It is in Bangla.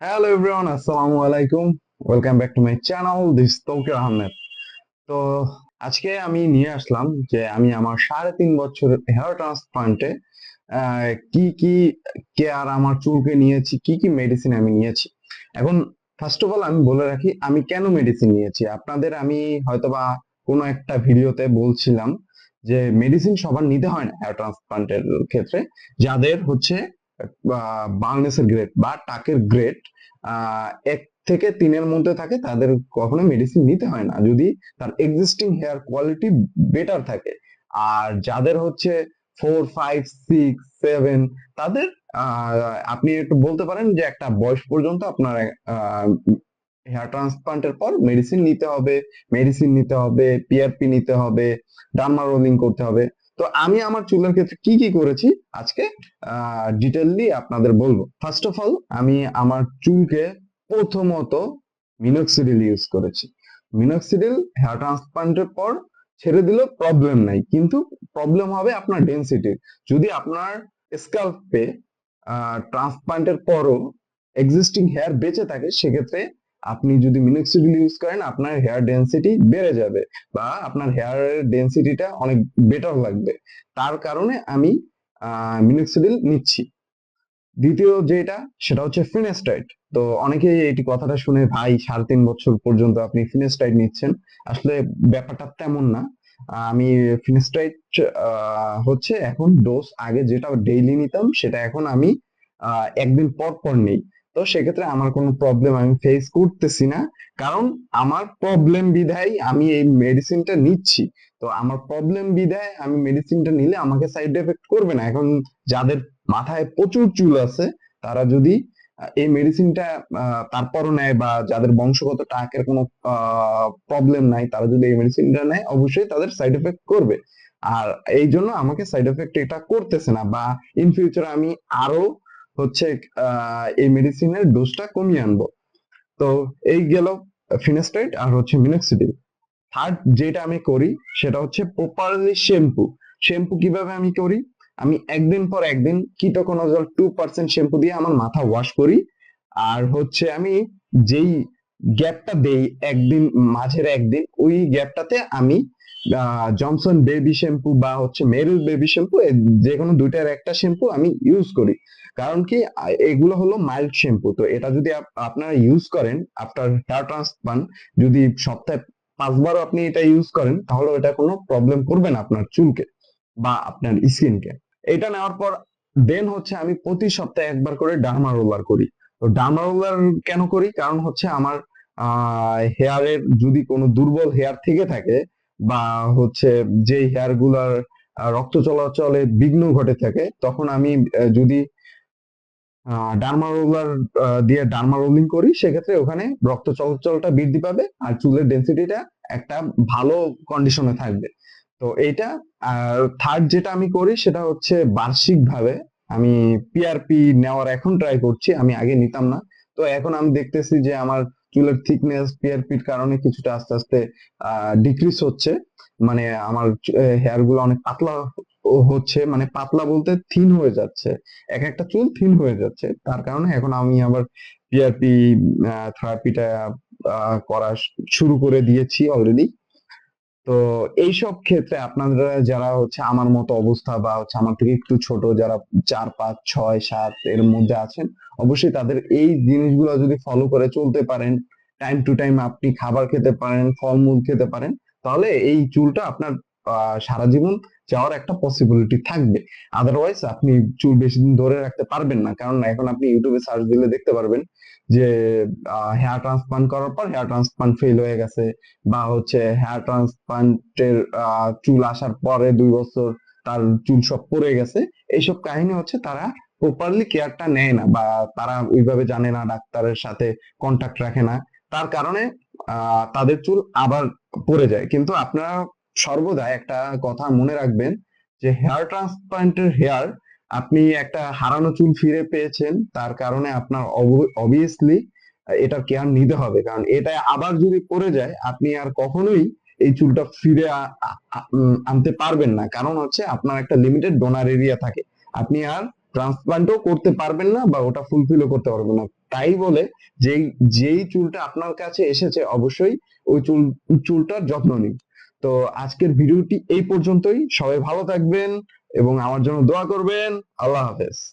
হ্যালো এভরিওয়ান, আসসালামু আলাইকুম। Welcome back to my channel, this Tauqir Ahmed. তো আজকে আমি নিয়ে আসলাম যে আমি আমার 3.5 বছর হেয়ার ট্রান্সপ্লান্টে কি কি কেয়ার আমার চুলকে নিয়েছি, কি কি মেডিসিন আমি নিয়েছি। এখন ফার্স্ট অফ অল আমি বলে রাখি আমি কেন মেডিসিন নিয়েছি। আপনাদের আমি হয়তোবা কোনো একটা ভিডিওতে বলছিলাম যে মেডিসিন সবার নিতে হয় না হেয়ার ট্রান্সপ্লান্টের ক্ষেত্রে। যাদের হচ্ছে বার্নেসের গ্রেড বা টাকের গ্রেড 1 থেকে 3-এর মধ্যে থাকে তাদের কখনো মেডিসিন নিতে হয় না, যদি তার এক্সিস্টিং হেয়ার কোয়ালিটি বেটার থাকে। আর যাদের হচ্ছে 4, 5, 6, 7 তাদের আহ, আপনি একটু বলতে পারেন যে একটা বয়স পর্যন্ত আপনার হেয়ার ট্রান্সপ্লান্টের পর মেডিসিন নিতে হবে, পিআরপি নিতে হবে, ডার্মা রোলিং করতে হবে। তো আমি আমার চুলের ক্ষেত্রে কি কি করেছি আজকে ডিটেইললি আপনাদের বলবো। ফার্স্ট অফ অল আমি আমার চুলকে প্রথমত মিনক্সিডিল ইউজ করেছি। মিনক্সিডিল হেয়ার ট্রান্সপ্লান্টের পর ছেড়ে দিলেও প্রবলেম নাই, কিন্তু প্রবলেম হবে আপনার ডেনসিটির। যদি আপনার স্ক্যাল্পে ট্রান্সপ্লান্টের পরও এক্সিস্টিং হেয়ার বেঁচে থাকে, সেক্ষেত্রে আপনি যদি মিনক্সিডিল ইউজ করেন আপনার হেয়ার ডেনসিটি বেড়ে যাবে বা আপনার হেয়ার ডেনসিটিটা অনেক বেটার লাগবে। তার কারণে আমি মিনক্সিডিল নিচ্ছি। দ্বিতীয় যেটা সেটা হচ্ছে ফিনেস্টাইড। তো অনেকেই এটি কথাটা শুনে, ভাই 3.5 বছর পর্যন্ত আপনি ফিনেস্টাইড নিচ্ছেন, আসলে ব্যাপারটা তেমন না। আমি ফিনেস্টাইড হচ্ছে এখন ডোজ, আগে যেটা ডেইলি নিতাম সেটা এখন আমি একদিন পর পর নেই। তো সেক্ষেত্রে আমার কোনো প্রবলেম আমি ফেস করতেছি না, কারণ আমার প্রবলেম বিধায় আমি এই মেডিসিনটা নিচ্ছি। তো আমার প্রবলেম বিধায় আমি মেডিসিনটা নিলে আমাকে সাইড এফেক্ট করবে না। এখন যাদের মাথায় প্রচুর চুল আছে তারা যদি এই মেডিসিনটা তারপরও নেয়, বা যাদের বংশগত টাকের কোনো প্রবলেম নাই তারা যদি এই মেডিসিনটা নেয়, অবশ্যই তাদের সাইড এফেক্ট করবে। আর এই জন্য আমাকে সাইড এফেক্ট এটা করতেছে না, বা ইন ফিউচার আমি আরো হচ্ছে এই মেডিসিনের ডোজটা কমিয়ে আনবো। তো এই গেল ফিনাস্টাইড আর হচ্ছে মিনক্সিডিল। থার্ড যেটা আমি করি সেটা হচ্ছে প্রপারলি শ্যাম্পু। শ্যাম্পু কিভাবে আমি করি, আমি একদিন পর একদিন কিটোকোনাজল 2% শ্যাম্পু দিয়ে আমার মাথা ওয়াশ করি। আর হচ্ছে আমি যেই গ্যাপটা দেই একদিন, মাঝের একদিন, ওই গ্যাপটাতে আমি জনসন বেবি শ্যাম্পু বা হচ্ছে মেরিল বেবি শ্যাম্পু, যে কোনো দুইটার একটা শ্যাম্পু আমি ইউজ করি। কারণ কি, এগুলো হলো মাইল্ড শ্যাম্পু। তো এটা যদি আপনারা ইউজ করেন আফটার হেয়ার ট্রান্সপ্লান্ট, যদি সপ্তাহে 5বারও আপনি এটা ইউজ করেন, তাহলে এটা কোনো প্রবলেম করবে না আপনার চুলকে বা আপনার স্কিনকে। এটা নেওয়ার পর দেন হচ্ছে আমি প্রতি সপ্তাহে একবার করে ডার্মা রোলার করি। তো ডার্মা রোলার কেন করি, কারণ হচ্ছে আমার হেয়ারের যদি কোনো দুর্বল হেয়ার থেকে থাকে, বা হচ্ছে যে হেয়ার গুলার রক্ত চলাচলে বিঘ্ন ঘটে থাকে, তখন আমি যদি ডার্মা রোলার দিয়ে ডার্মা রোলিং করি, সেক্ষেত্রে ওখানে রক্ত চলাচলটা বৃদ্ধি পাবে আর চুলের ডেন্সিটিটা একটা ভালো কন্ডিশনে থাকবে। তো এইটা। আর থার্ড যেটা আমি করি সেটা হচ্ছে বার্ষিক ভাবে আমি পিআরপি নেওয়ার এখন ট্রাই করছি, আমি আগে নিতাম না। তো এখন আমি দেখতেছি যে আমার চুলের থিকনেস পিআরপির কারণে কিছুটা আস্তে আস্তে ডিক্রিজ হচ্ছে। মানে আমার হেয়ার গুলো অনেক পাতলা হচ্ছে, মানে পাতলা বলতে থিন হয়ে যাচ্ছে, এক একটা চুল থিন হয়ে যাচ্ছে। তার কারণে এখন আমি আবার পিআরপি থেরাপিটা করা শুরু করে দিয়েছি অলরেডি। তো এইসব ক্ষেত্রে আপনারা যারা হচ্ছে আমার মতো অবস্থা, বা হচ্ছে আমার থেকে একটু ছোট, যারা 4, 5, 6, 7 এর মধ্যে আছেন, অবশ্যই তাদের এই জিনিসগুলো যদি ফলো করে চলতে পারেন, টাইম টু টাইম আপনি খাবার খেতে পারেন, ফলমূল খেতে পারেন, তাহলে এই চুলটা আপনার সারা জীবন যাওয়ার একটা পসিবিলিটি থাকবে। আদারওয়াইজ আপনি চুল বেশি দিন ধরে রাখতে পারবেন না, কারণ এখন আপনি ইউটিউবে সার্চ দিলে দেখতে পারবেন যে হেয়ার ট্রান্সপ্লান্ট করার পর হেয়ার ট্রান্সপ্লান্ট ফেল হয়ে গেছে, বা হচ্ছে হেয়ার ট্রান্সপ্লান্টের চুল আসার পরে 2 বছর তার চুল সব পড়ে গেছে। এইসব কাহিনী হচ্ছে তারা প্রপারলি কেয়ারটা নেয় না, বা তারা ওইভাবে জানে না, ডাক্তারের সাথে কন্টাক্ট রাখে না। তার কারণে তাদের চুল আবার পড়ে যায়। কিন্তু আপনারা সর্বদা একটা কথা মনে রাখবেন, যে হেয়ার ট্রান্সপ্লান্টের হেয়ার, আপনি একটা হারানো চুল ফিরে পেয়েছেন, তার কারণে আপনার অবভিয়াসলি এটার কেয়ার নিতে হবে। কারণ এটা আবার যদি পড়ে যায়, আপনি আর কখনোই এই চুলটা ফিরে আনতে পারবেন না। কারণ হচ্ছে আপনার একটা লিমিটেড ডোনার এরিয়া থাকে, আপনি আর ট্রান্সপ্লান্টও করতে পারবেন না বা ওটা ফুলফিলও করতে পারবেন না। তাই বলে যেই চুলটা আপনার কাছে এসেছে অবশ্যই ওই চুলটার যত্ন নিন। তো আজকের ভিডিওটি এই পর্যন্তই। সবাই ভালো থাকবেন এবং আমার জন্য দোয়া করবেন। আল্লাহ হাফেজ।